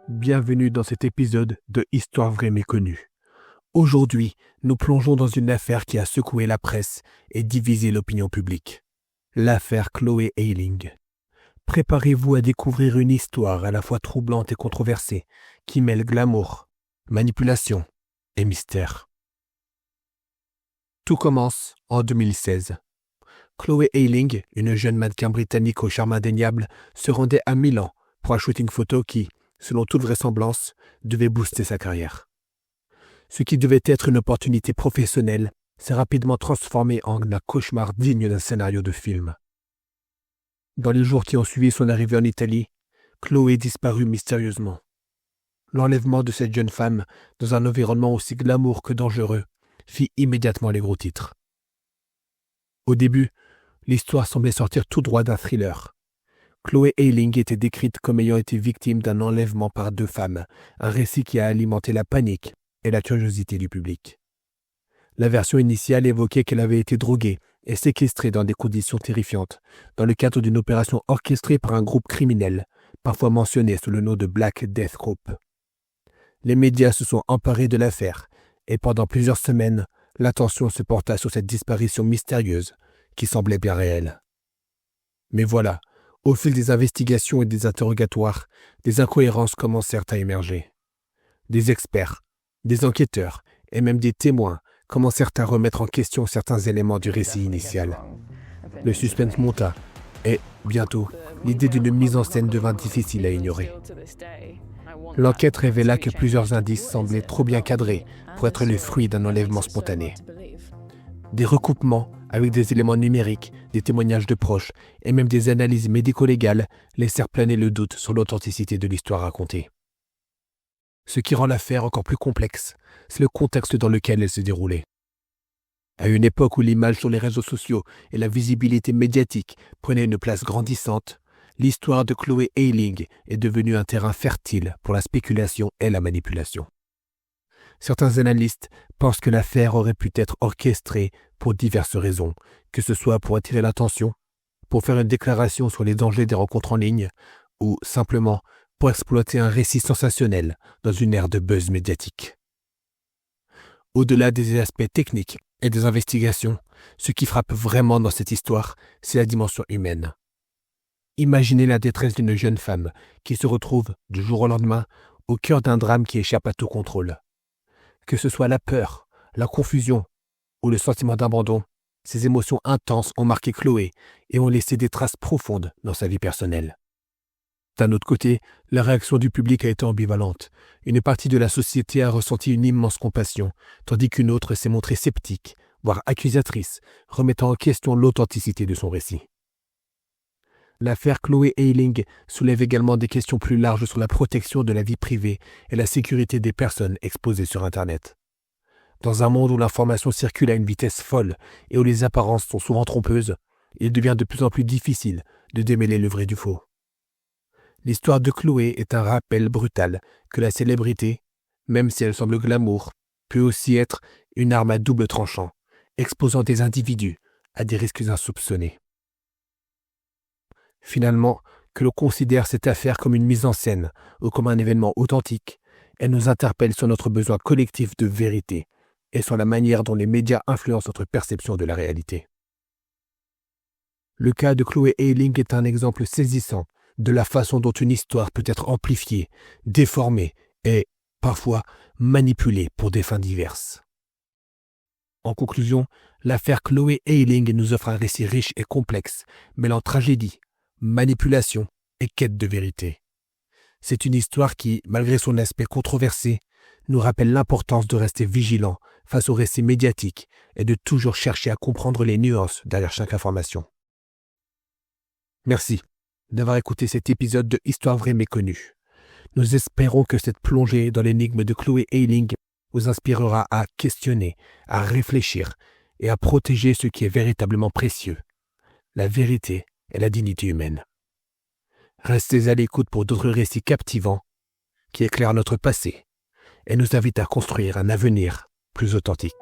Bienvenue dans cet épisode de Histoire vraie méconnue. Aujourd'hui, nous plongeons dans une affaire qui a secoué la presse et divisé l'opinion publique. L'affaire Chloé Eiling. Préparez-vous à découvrir une histoire à la fois troublante et controversée qui mêle glamour, manipulation et mystère. Tout commence en 2016. Chloé Eiling, une jeune mannequin britannique au charme indéniable, se rendait à Milan pour un shooting photo qui, selon toute vraisemblance, devait booster sa carrière. Ce qui devait être une opportunité professionnelle s'est rapidement transformé en un cauchemar digne d'un scénario de film. Dans les jours qui ont suivi son arrivée en Italie, Chloé disparut mystérieusement. L'enlèvement de cette jeune femme, dans un environnement aussi glamour que dangereux, fit immédiatement les gros titres. Au début, l'histoire semblait sortir tout droit d'un thriller. Chloé Eiling était décrite comme ayant été victime d'un enlèvement par deux femmes, un récit qui a alimenté la panique et la curiosité du public. La version initiale évoquait qu'elle avait été droguée et séquestrée dans des conditions terrifiantes, dans le cadre d'une opération orchestrée par un groupe criminel, parfois mentionné sous le nom de Black Death Group. Les médias se sont emparés de l'affaire, et pendant plusieurs semaines, l'attention se porta sur cette disparition mystérieuse, qui semblait bien réelle. Mais voilà, au fil des investigations et des interrogatoires, des incohérences commencèrent à émerger. Des experts, des enquêteurs et même des témoins commencèrent à remettre en question certains éléments du récit initial. Le suspense monta et, bientôt, l'idée d'une mise en scène devint difficile à ignorer. L'enquête révéla que plusieurs indices semblaient trop bien cadrés pour être le fruit d'un enlèvement spontané. Des recoupements avec des éléments numériques, des témoignages de proches et même des analyses médico-légales laissèrent planer le doute sur l'authenticité de l'histoire racontée. Ce qui rend l'affaire encore plus complexe, c'est le contexte dans lequel elle se déroulait. À une époque où l'image sur les réseaux sociaux et la visibilité médiatique prenaient une place grandissante, l'histoire de Chloé Eiling est devenue un terrain fertile pour la spéculation et la manipulation. Certains analystes pensent que l'affaire aurait pu être orchestrée pour diverses raisons, que ce soit pour attirer l'attention, pour faire une déclaration sur les dangers des rencontres en ligne, ou simplement pour exploiter un récit sensationnel dans une ère de buzz médiatique. Au-delà des aspects techniques et des investigations, ce qui frappe vraiment dans cette histoire, c'est la dimension humaine. Imaginez la détresse d'une jeune femme qui se retrouve, du jour au lendemain, au cœur d'un drame qui échappe à tout contrôle. Que ce soit la peur, la confusion ou le sentiment d'abandon, ces émotions intenses ont marqué Chloé et ont laissé des traces profondes dans sa vie personnelle. D'un autre côté, la réaction du public a été ambivalente. Une partie de la société a ressenti une immense compassion, tandis qu'une autre s'est montrée sceptique, voire accusatrice, remettant en question l'authenticité de son récit. L'affaire Chloé Eiling soulève également des questions plus larges sur la protection de la vie privée et la sécurité des personnes exposées sur Internet. Dans un monde où l'information circule à une vitesse folle et où les apparences sont souvent trompeuses, il devient de plus en plus difficile de démêler le vrai du faux. L'histoire de Chloé est un rappel brutal que la célébrité, même si elle semble glamour, peut aussi être une arme à double tranchant, exposant des individus à des risques insoupçonnés. Finalement, que l'on considère cette affaire comme une mise en scène ou comme un événement authentique, elle nous interpelle sur notre besoin collectif de vérité et sur la manière dont les médias influencent notre perception de la réalité. Le cas de Chloé Eiling est un exemple saisissant de la façon dont une histoire peut être amplifiée, déformée et, parfois, manipulée pour des fins diverses. En conclusion, l'affaire Chloé Eiling nous offre un récit riche et complexe, mêlant tragédie, manipulation et quête de vérité. C'est une histoire qui, malgré son aspect controversé, nous rappelle l'importance de rester vigilant face aux récits médiatiques et de toujours chercher à comprendre les nuances derrière chaque information. Merci d'avoir écouté cet épisode de Histoire vraie méconnue. Nous espérons que cette plongée dans l'énigme de Chloé Eiling vous inspirera à questionner, à réfléchir et à protéger ce qui est véritablement précieux, la vérité et la dignité humaine. Restez à l'écoute pour d'autres récits captivants qui éclairent notre passé et nous invitent à construire un avenir plus authentique.